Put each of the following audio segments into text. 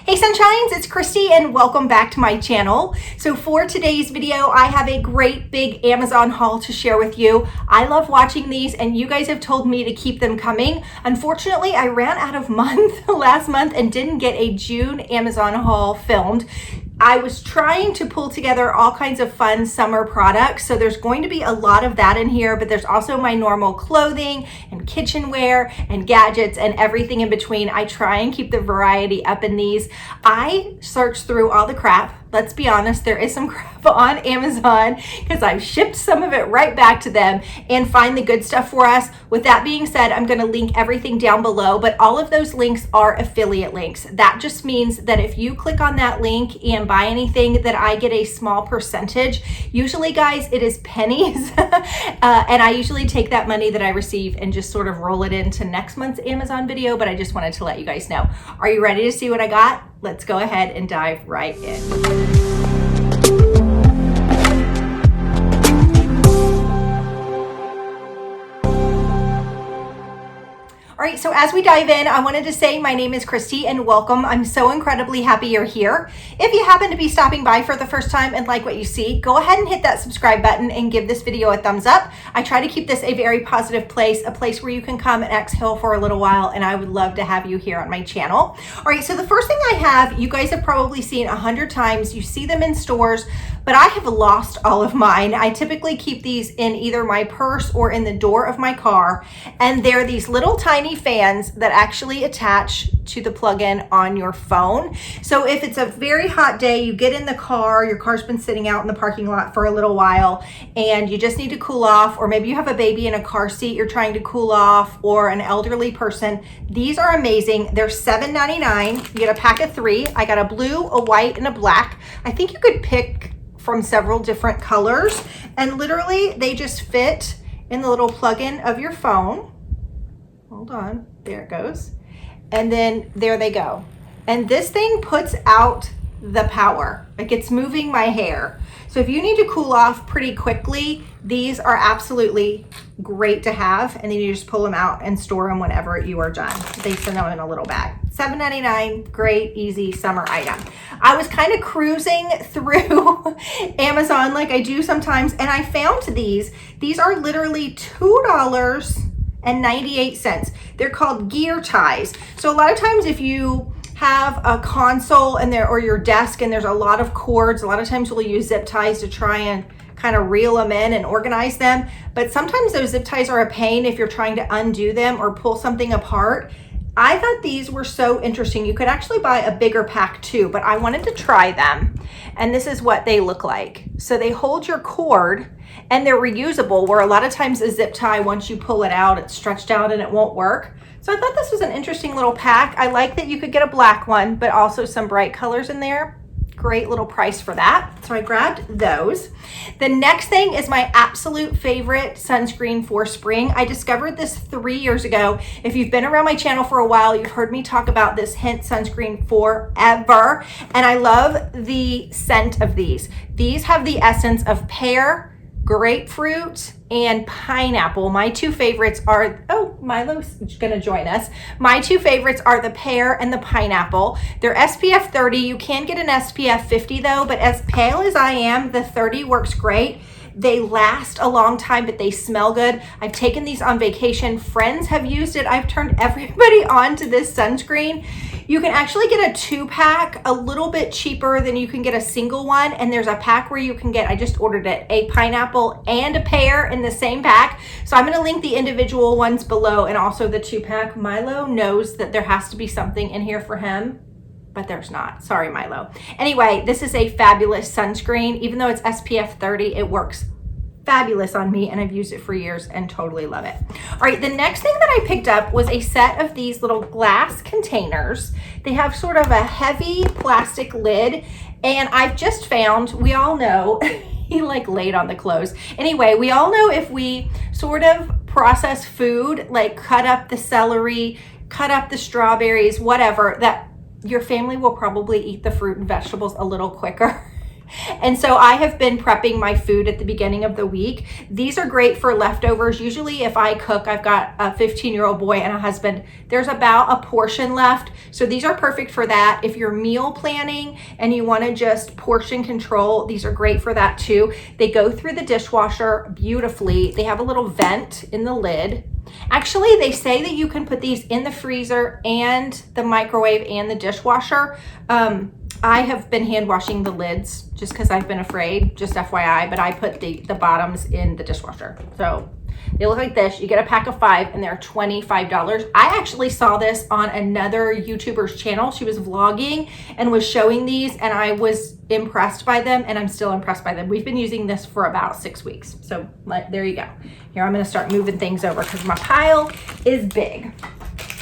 Hey Sunshines, it's Kristy and welcome back to my channel. So for today's video, I have a great big Amazon haul to share with you. I love watching these and you guys have told me to keep them coming. Unfortunately, I ran out of last month and didn't get a June Amazon haul filmed. I was trying to pull together all kinds of fun summer products, so there's going to be a lot of that in here, but there's also my normal clothing and kitchenware and gadgets and everything in between. I try and keep the variety up in these. I searched through all the crap. Let's be honest, there is some crap on Amazon because I've shipped some of it right back to them and find the good stuff for us. With that being said, I'm going to link everything down below, but all of those links are affiliate links. That just means that if you click on that link and buy anything, that I get a small percentage. Usually, guys, it is pennies, and I usually take that money that I receive and just sort of roll it into next month's Amazon video, but I just wanted to let you guys know. Are you ready to see what I got? Let's go ahead and dive right in. All right, so as we dive in, I wanted to say my name is Kristy and welcome. I'm so incredibly happy you're here. If you happen to be stopping by for the first time and like what you see, go ahead and hit that subscribe button and give this video a thumbs up. I try to keep this a very positive place, a place where you can come and exhale for a little while, and I would love to have you here on my channel. All right, so the first thing I have, you guys have probably seen 100 times. You see them in stores, but I have lost all of mine. I typically keep these in either my purse or in the door of my car, and they're these little tiny fans that actually attach to the plug-in on your phone. So if it's a very hot day, you get in the car, your car's been sitting out in the parking lot for a little while, and you just need to cool off, or maybe you have a baby in a car seat you're trying to cool off, or an elderly person. These are amazing. They're $7.99. You get a pack of 3. I got a blue, a white, and a black. I think you could pick from several different colors, and literally they just fit in the little plug-in of your phone. Hold on, there it goes. And then there they go. And this thing puts out the power. Like, it's moving my hair. So if you need to cool off pretty quickly, these are absolutely great to have. And then you just pull them out and store them whenever you are done. They send them in a little bag. $7.99, great, easy summer item. I was kind of cruising through Amazon like I do sometimes, and I found these. These are literally $2.98. They're called gear ties. So a lot of times if you have a console in there or your desk and there's a lot of cords, a lot of times we'll use zip ties to try and kind of reel them in and organize them. But sometimes those zip ties are a pain if you're trying to undo them or pull something apart. I thought these were so interesting. You could actually buy a bigger pack too, but I wanted to try them. And this is what they look like. So they hold your cord and they're reusable, where a lot of times a zip tie, once you pull it out, it's stretched out and it won't work. So I thought this was an interesting little pack. I like that you could get a black one, but also some bright colors in there. Great little price for that. So I grabbed those. The next thing is my absolute favorite sunscreen for spring. I discovered this 3 years ago. If you've been around my channel for a while, you've heard me talk about this Hint sunscreen forever. And I love the scent of these. These have the essence of pear, grapefruit, and pineapple. My two favorites are, oh, Milo's gonna join us. My two favorites are the pear and the pineapple. They're SPF 30. You can get an SPF 50 though, but as pale as I am, the 30 works great. They last a long time, but they smell good. I've taken these on vacation. Friends have used it. I've turned everybody on to this sunscreen. You can actually get a 2-pack a little bit cheaper than you can get a single one. And there's a pack where you can get, I just ordered it, a pineapple and a pear in the same pack. So I'm gonna link the individual ones below and also the 2-pack. Milo knows that there has to be something in here for him, but there's not. Sorry, Milo. Anyway, this is a fabulous sunscreen. Even though it's SPF 30, it works fabulous on me, and I've used it for years and totally love it. All right, the next thing that I picked up was a set of these little glass containers. They have sort of a heavy plastic lid, and I've just found, we all know, he like laid on the clothes. Anyway, we all know if we sort of process food, like cut up the celery, cut up the strawberries, whatever, that your family will probably eat the fruit and vegetables a little quicker And so I have been prepping my food at the beginning of the week. These are great for leftovers. Usually if I cook, I've got a 15-year-old boy and a husband. There's about a portion left. So these are perfect for that. If you're meal planning and you want to just portion control, these are great for that too. They go through the dishwasher beautifully. They have a little vent in the lid. Actually, they say that you can put these in the freezer and the microwave and the dishwasher. I have been hand washing the lids just because I've been afraid, just FYI, but I put the bottoms in the dishwasher. So they look like this. You get a pack of 5 and they're $25. I actually saw this on another YouTuber's channel. She was vlogging and was showing these, and I was impressed by them, and I'm still impressed by them. We've been using this for about 6 weeks. So there you go. Here, I'm gonna start moving things over because my pile is big.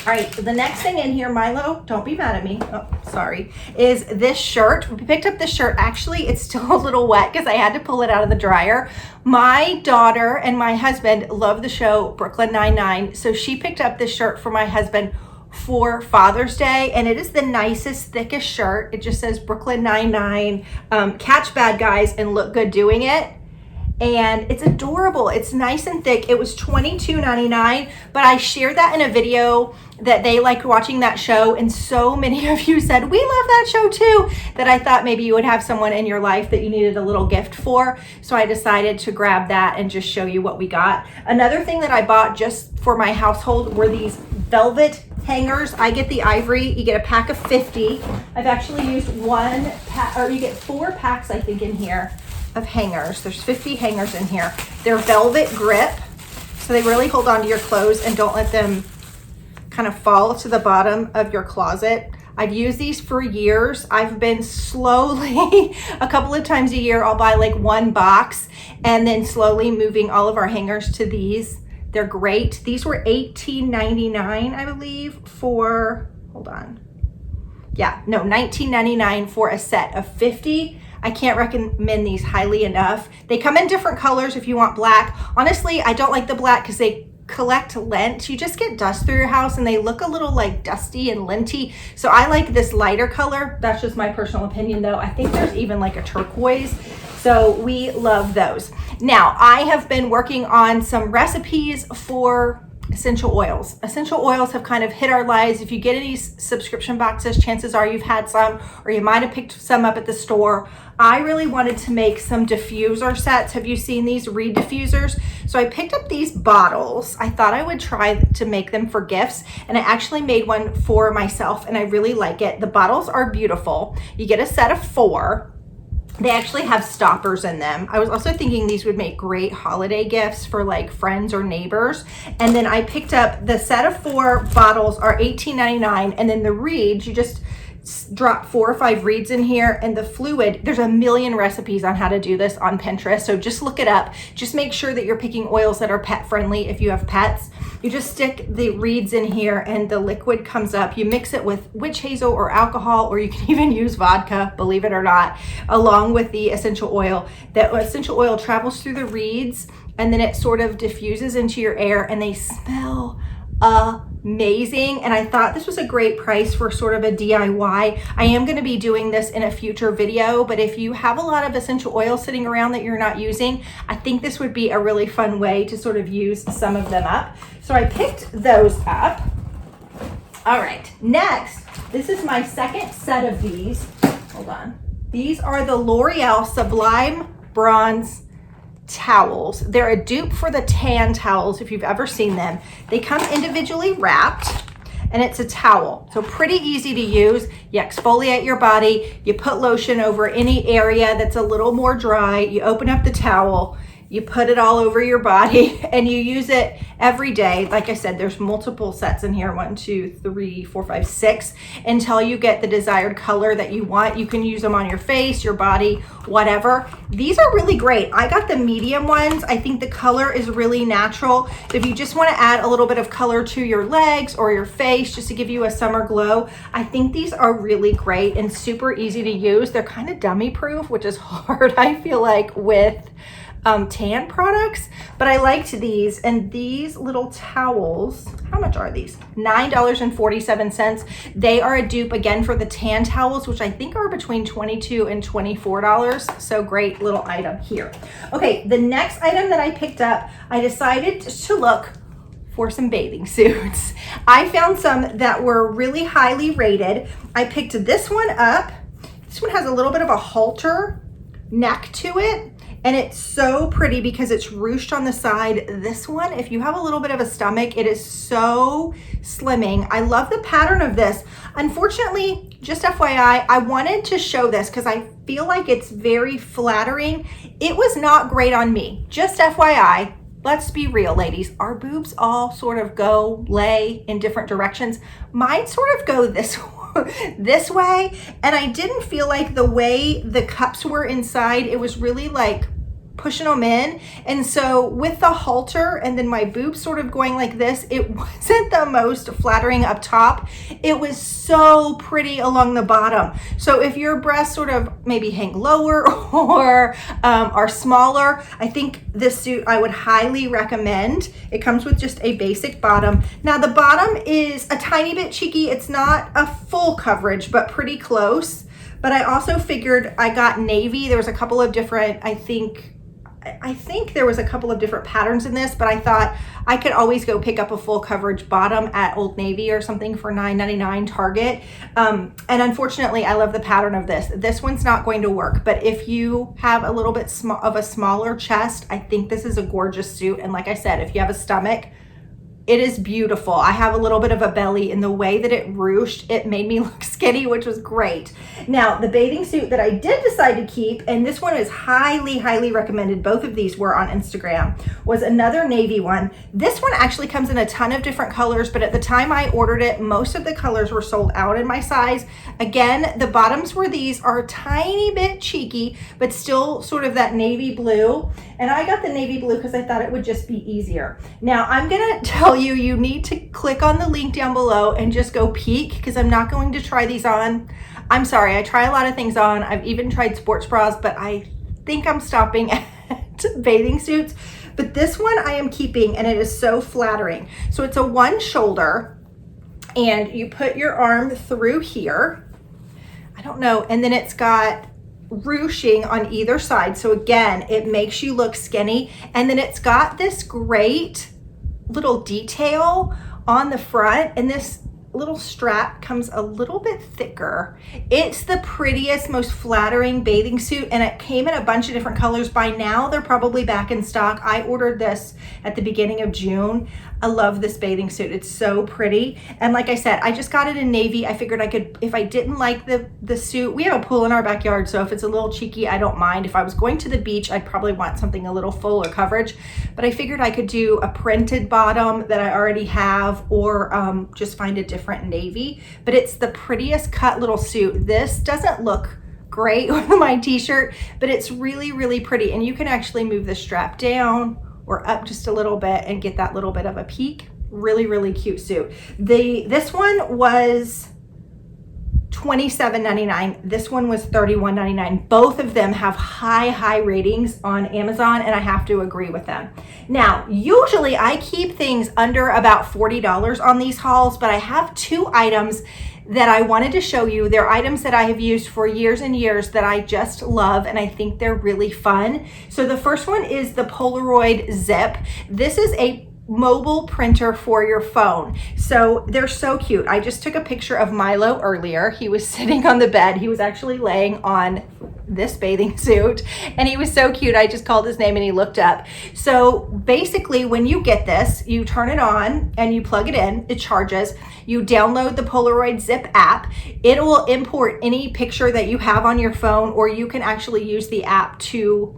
All right, so the next thing in here, Milo, don't be mad at me, oh, sorry, is this shirt. We picked up this shirt. Actually, it's still a little wet because I had to pull it out of the dryer. My daughter and my husband love the show Brooklyn Nine-Nine, so she picked up this shirt for my husband for Father's Day, and it is the nicest, thickest shirt. It just says Brooklyn Nine-Nine, catch bad guys and look good doing it. And it's adorable. It's nice and thick. It was $22.99, but I shared that in a video that they liked watching that show, and so many of you said, we love that show too, that I thought maybe you would have someone in your life that you needed a little gift for. So I decided to grab that and just show you what we got. Another thing that I bought just for my household were these velvet hangers. I get the ivory. You get a pack of 50. I've actually used one pack, or you get 4 packs, I think, in here of hangers. There's 50 hangers in here. They're velvet grip, so they really hold on to your clothes and don't let them kind of fall to the bottom of your closet. I've used these for years. I've been slowly, a couple of times a year, I'll buy like 1 box and then slowly moving all of our hangers to these. They're great. These were $18.99, I believe, for, hold on. Yeah, no, $19.99 for a set of 50. I can't recommend these highly enough. They come in different colors if you want black. Honestly, I don't like the black because they collect lint. You just get dust through your house and they look a little like dusty and linty. So I like this lighter color. That's just my personal opinion though. I think there's even like a turquoise. So we love those. Now, I have been working on some recipes for essential oils. Essential oils have kind of hit our lives. If you get any subscription boxes, chances are you've had some, or you might have picked some up at the store. I really wanted to make some diffuser sets. Have you seen these Reed diffusers? So I picked up these bottles. I thought I would try to make them for gifts, and I actually made one for myself, and I really like it. The bottles are beautiful. You get a set of 4. They actually have stoppers in them. I was also thinking these would make great holiday gifts for like friends or neighbors. And then I picked up the set of 4 bottles are $18.99, and then the reeds, you just drop 4 or 5 reeds in here, and the fluid, there's a million recipes on how to do this on Pinterest, so just look it up. Just make sure that you're picking oils that are pet friendly if you have pets. You just stick the reeds in here and the liquid comes up. You mix it with witch hazel or alcohol, or you can even use vodka, believe it or not, along with the essential oil. That essential oil travels through the reeds and then it sort of diffuses into your air, and they smell amazing. And I thought this was a great price for sort of a DIY. I am going to be doing this in a future video, but if you have a lot of essential oil sitting around that you're not using, I think this would be a really fun way to sort of use some of them up. So I picked those up. All right, next, this is my second set of these. Hold on. These are the L'Oreal Sublime Bronze towels. They're a dupe for the tan towels if you've ever seen them. They come individually wrapped, and it's a towel, so pretty easy to use. You exfoliate your body, you put lotion over any area that's a little more dry, you open up the towel, you put it all over your body, and you use it every day. Like I said, there's multiple sets in here, 1, 2, 3, 4, 5, 6, until you get the desired color that you want. You can use them on your face, your body, whatever. These are really great. I got the medium ones. I think the color is really natural. If you just want to add a little bit of color to your legs or your face just to give you a summer glow, I think these are really great and super easy to use. They're kind of dummy proof, which is hard, I feel like, with tan products, but I liked these. And these little towels, how much are these? $9.47. They are a dupe again for the tan towels, which I think are between $22 and $24. So great little item here. Okay, the next item that I picked up, I decided to look for some bathing suits. I found some that were really highly rated. I picked this one up. This one has a little bit of a halter neck to it, and it's so pretty because it's ruched on the side. This one, if you have a little bit of a stomach, it is so slimming. I love the pattern of this. Unfortunately, just FYI, I wanted to show this because I feel like it's very flattering. It was not great on me. Just FYI, let's be real, ladies. Our boobs all sort of lay in different directions. Mine sort of go this way, and I didn't feel like the way the cups were inside, it was really like pushing them in. And so with the halter and then my boobs sort of going like this, it wasn't the most flattering up top. It was so pretty along the bottom. So if your breasts sort of maybe hang lower or are smaller, I think this suit I would highly recommend. It comes with just a basic bottom. Now the bottom is a tiny bit cheeky. It's not a full coverage, but pretty close. But I also figured I got navy. There was a couple of different, I think there was a couple of different patterns in this, but I thought I could always go pick up a full coverage bottom at Old Navy or something for $9.99 Target. And unfortunately, I love the pattern of this. This one's not going to work, but if you have a little bit of a smaller chest, I think this is a gorgeous suit. And like I said, if you have a stomach, it is beautiful. I have a little bit of a belly, and the way that it ruched, it made me look skinny, which was great. Now, the bathing suit that I did decide to keep, and this one is highly, highly recommended, both of these were on Instagram, was another navy one. This one actually comes in a ton of different colors, but at the time I ordered it, most of the colors were sold out in my size. Again, the bottoms were these, are a tiny bit cheeky, but still sort of that navy blue. And I got the navy blue because I thought it would just be easier. Now, I'm gonna tell you, you need to click on the link down below and just go peek, because I'm not going to try these on. I'm sorry, I try a lot of things on. I've even tried sports bras, but I think I'm stopping at bathing suits. But this one I am keeping, and it is so flattering. So it's a one shoulder, and you put your arm through here. I don't know, and then it's got ruching on either side. So again, it makes you look skinny. And then it's got this great little detail on the front, and this little strap comes a little bit thicker. It's the prettiest, most flattering bathing suit, and it came in a bunch of different colors. By now they're probably back in stock. I ordered this at the beginning of June. I love this bathing suit. It's so pretty. And like I said, I just got it in navy. I figured I could, if I didn't like the suit, we have a pool in our backyard, so if it's a little cheeky, I don't mind. If I was going to the beach, I'd probably want something a little fuller coverage, but I figured I could do a printed bottom that I already have, or just find a different navy. But it's the prettiest cut little suit. This doesn't look great with my t-shirt, but it's really, really pretty. And you can actually move the strap down or up just a little bit and get that little bit of a peek. Really, really cute suit. This one was $27.99. This one was $31.99. Both of them have high ratings on Amazon, and I have to agree with them. Now, usually I keep things under about $40 on these hauls, but I have two items that I wanted to show you. They're items that I have used for years and years that I just love, and I think they're really fun. So the first one is the Polaroid Zip. This is a mobile printer for your phone. So they're so cute. I just took a picture of Milo earlier. He was sitting on the bed. He was actually laying on this bathing suit, and he was so cute. I just called his name and he looked up. So basically, when you get this, you turn it on and you plug it in. It charges. You download the Polaroid Zip app. It will import any picture that you have on your phone, or you can actually use the app to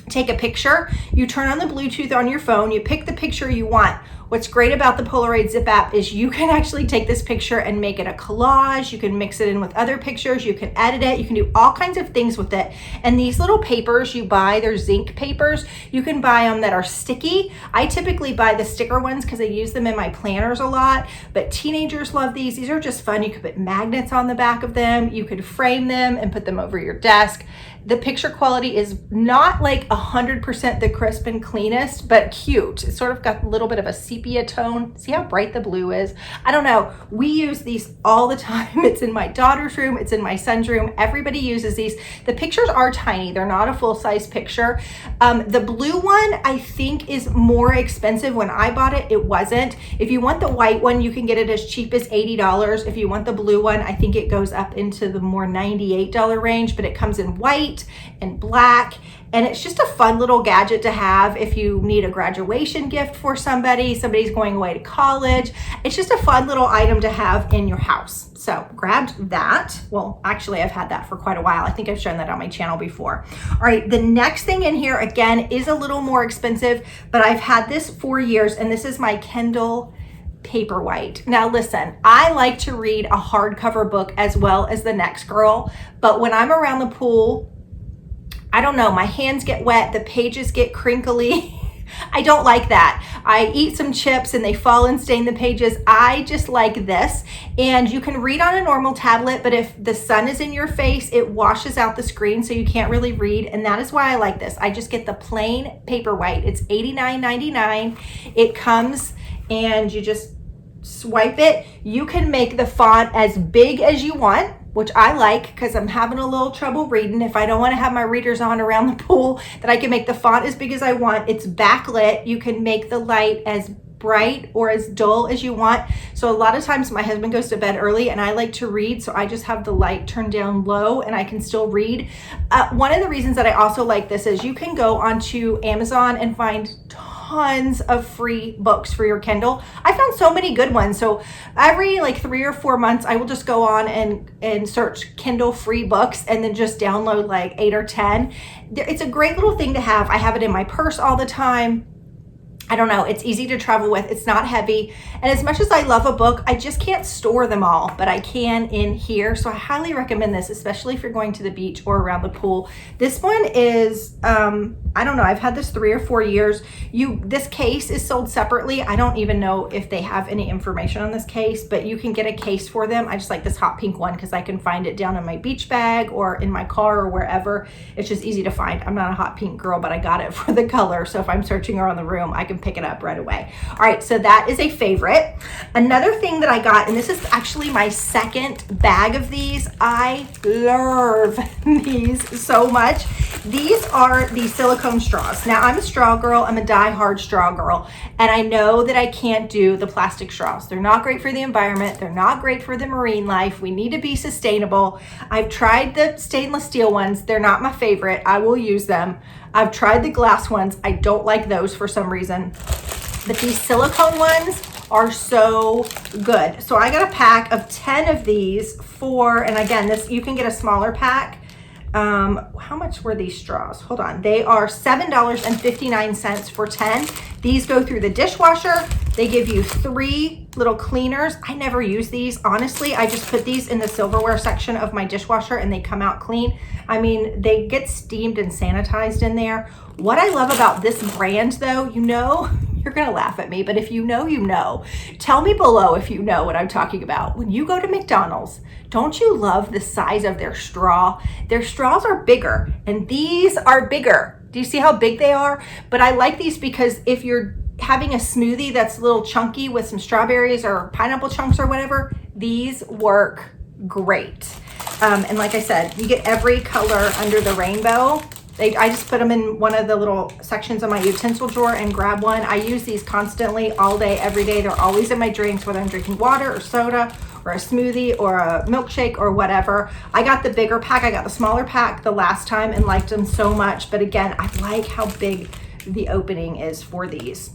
take a picture. You turn on the Bluetooth on your phone, you pick the picture you want. What's great about the Polaroid Zip app is you can actually take this picture and make it a collage. You can mix it in with other pictures. You can edit it. You can do all kinds of things with it. And these little papers you buy, they're zinc papers. You can buy them that are sticky. I typically buy the sticker ones because I use them in my planners a lot, but teenagers love these. These are just fun. You could put magnets on the back of them. You could frame them and put them over your desk. The picture quality is not like 100% the crisp and cleanest, but cute. It's sort of got a little bit of a sepia tone. See how bright the blue is? I don't know. We use these all the time. It's in my daughter's room. It's in my son's room. Everybody uses these. The pictures are tiny. They're not a full-size picture. The blue one, I think, is more expensive. When I bought it, it wasn't. If you want the white one, you can get it as cheap as $80. If you want the blue one, I think it goes up into the more $98 range, but it comes in white and black, and it's just a fun little gadget to have if you need a graduation gift for somebody's going away to college. It's just a fun little item to have in your house. So grabbed that. Well, actually, I've had that for quite a while. I think I've shown that on my channel before. All right, the next thing in here, again, is a little more expensive, but I've had this for years, and this is my Kindle Paperwhite. Now listen, I like to read a hardcover book as well as the next girl, but when I'm around the pool, I don't know, my hands get wet, the pages get crinkly. I don't like that. I eat some chips and they fall and stain the pages. I just like this. And you can read on a normal tablet, but if the sun is in your face, it washes out the screen so you can't really read. And that is why I like this. I just get the plain Paperwhite. It's $89.99. It comes and you just swipe it. You can make the font as big as you want, which I like because I'm having a little trouble reading. If I don't want to have my readers on around the pool, that I can make the font as big as I want. It's backlit. You can make the light as bright or as dull as you want. So a lot of times my husband goes to bed early and I like to read, so I just have the light turned down low and I can still read. One of the reasons that I also like this is you can go onto Amazon and find tons of free books for your Kindle. I found so many good ones. So every like 3 or 4 months, I will just go on and search Kindle free books and then just download like 8 or 10. It's a great little thing to have. I have it in my purse all the time. I don't know, it's easy to travel with, it's not heavy. And as much as I love a book, I just can't store them all, but I can in here. So I highly recommend this, especially if you're going to the beach or around the pool. This one is, I don't know, I've had this 3 or 4 years. This case is sold separately. I don't even know if they have any information on this case, but you can get a case for them. I just like this hot pink one because I can find it down in my beach bag or in my car or wherever. It's just easy to find. I'm not a hot pink girl, but I got it for the color. So if I'm searching around the room, I can pick it up right away. All right, so that is a favorite. Another thing that I got, and this is actually my second bag of these. I love these so much. These are the silicone straws. Now I'm a straw girl, I'm a die-hard straw girl, and I know that I can't do the plastic straws. They're not great for the environment. They're not great for the marine life. We need to be sustainable. I've tried the stainless steel ones. They're not my favorite. I will use them. I've tried the glass ones. I don't like those for some reason. But these silicone ones are so good. So I got a pack of 10 of these and again, this you can get a smaller pack. How much were these straws? Hold on. They are $7.59 for 10. These go through the dishwasher. They give you 3 little cleaners. I never use these. Honestly, I just put these in the silverware section of my dishwasher and they come out clean. I mean, they get steamed and sanitized in there. What I love about this brand though, you know, you're gonna laugh at me, but if you know, you know. Tell me below if you know what I'm talking about. When you go to McDonald's, don't you love the size of their straw? Their straws are bigger and these are bigger. Do you see how big they are? But I like these because if you're having a smoothie that's a little chunky with some strawberries or pineapple chunks or whatever, these work great. And like I said, you get every color under the rainbow. I just put them in one of the little sections of my utensil drawer and grab one. I use these constantly, all day, every day. They're always in my drinks, whether I'm drinking water or soda or a smoothie or a milkshake or whatever. I got the bigger pack. I got the smaller pack the last time and liked them so much. But again, I like how big the opening is for these.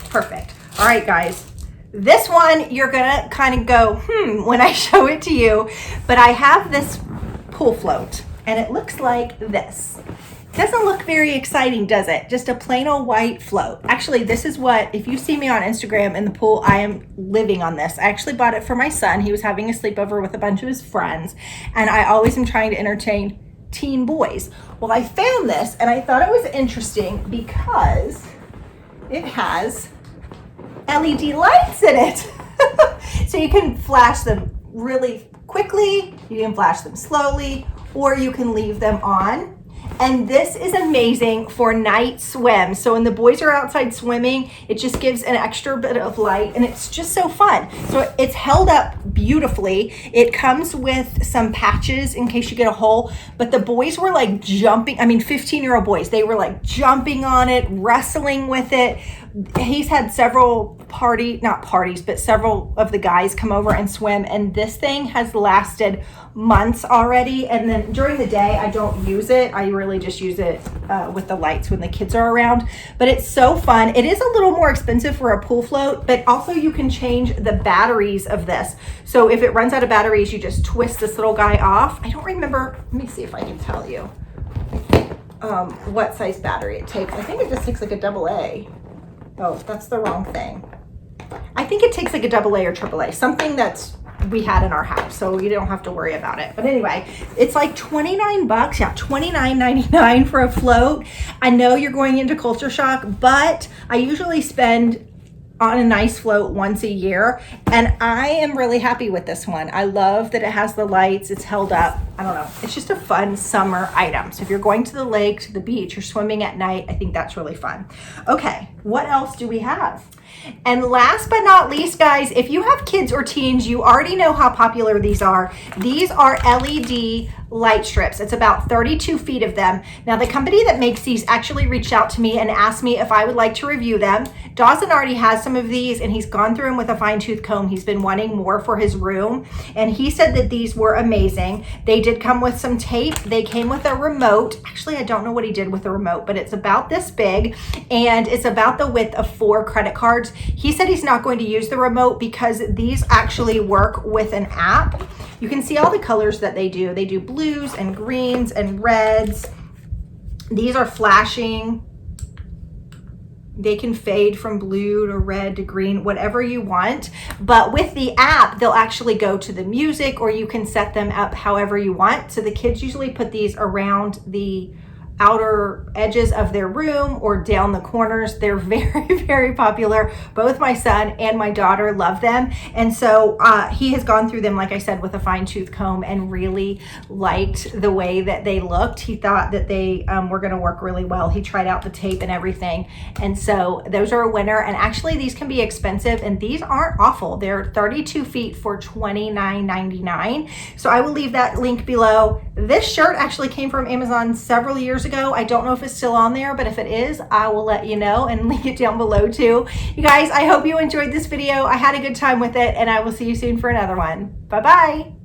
Perfect. All right, guys. This one, you're gonna kind of go, when I show it to you, but I have this pool float and it looks like this. Doesn't look very exciting, does it? Just a plain old white float. Actually, this is what, if you see me on Instagram in the pool, I am living on this. I actually bought it for my son. He was having a sleepover with a bunch of his friends, and I always am trying to entertain teen boys. Well, I found this and I thought it was interesting because it has LED lights in it. So you can flash them really quickly, you can flash them slowly, or you can leave them on. And this is amazing for night swim. So when the boys are outside swimming, it just gives an extra bit of light and it's just so fun. So it's held up beautifully. It comes with some patches in case you get a hole, but the boys were like jumping. I mean, 15-year-old boys, they were like jumping on it, wrestling with it. He's had several not parties, but several of the guys come over and swim, and this thing has lasted months already. And then during the day, I don't use it. I really just use it with the lights when the kids are around, but it's so fun. It is a little more expensive for a pool float, but also you can change the batteries of this. So if it runs out of batteries, you just twist this little guy off. I don't remember, let me see if I can tell you what size battery it takes. I think it just takes like a AA. Oh, that's the wrong thing. I think it takes like a AA or AAA, something that's we had in our house, so you don't have to worry about it. But anyway, it's like 29 bucks. Yeah, $29.99 for a float. I know you're going into culture shock, but I usually spend on a nice float once a year, and I am really happy with this one. I love that it has the lights, it's held up. I don't know, it's just a fun summer item. So if you're going to the lake, to the beach, you're swimming at night, I think that's really fun. Okay, what else do we have? And last but not least, guys, if you have kids or teens, you already know how popular these are. These are LED light strips. It's about 32 feet of them. Now, the company that makes these actually reached out to me and asked me if I would like to review them. Dawson already has some of these, and he's gone through them with a fine-tooth comb. He's been wanting more for his room, and he said that these were amazing. They did come with some tape. They came with a remote. Actually, I don't know what he did with the remote, but it's about this big, and it's about the width of 4 credit cards. He said he's not going to use the remote because these actually work with an app. You can see all the colors that they do. They do blues and greens and reds. These are flashing. They can fade from blue to red to green, whatever you want. But with the app, they'll actually go to the music, or you can set them up however you want. So the kids usually put these around the outer edges of their room or down the corners. They're very, very popular. Both my son and my daughter love them. And so he has gone through them, like I said, with a fine-tooth comb and really liked the way that they looked. He thought that they were going to work really well. He tried out the tape and everything. And so those are a winner. And actually, these can be expensive, and these aren't awful. They're 32 feet for $29.99. So I will leave that link below. This shirt actually came from Amazon several years ago. I don't know if it's still on there, but if it is, I will let you know and link it down below too. You guys, I hope you enjoyed this video. I had a good time with it, and I will see you soon for another one. Bye-bye.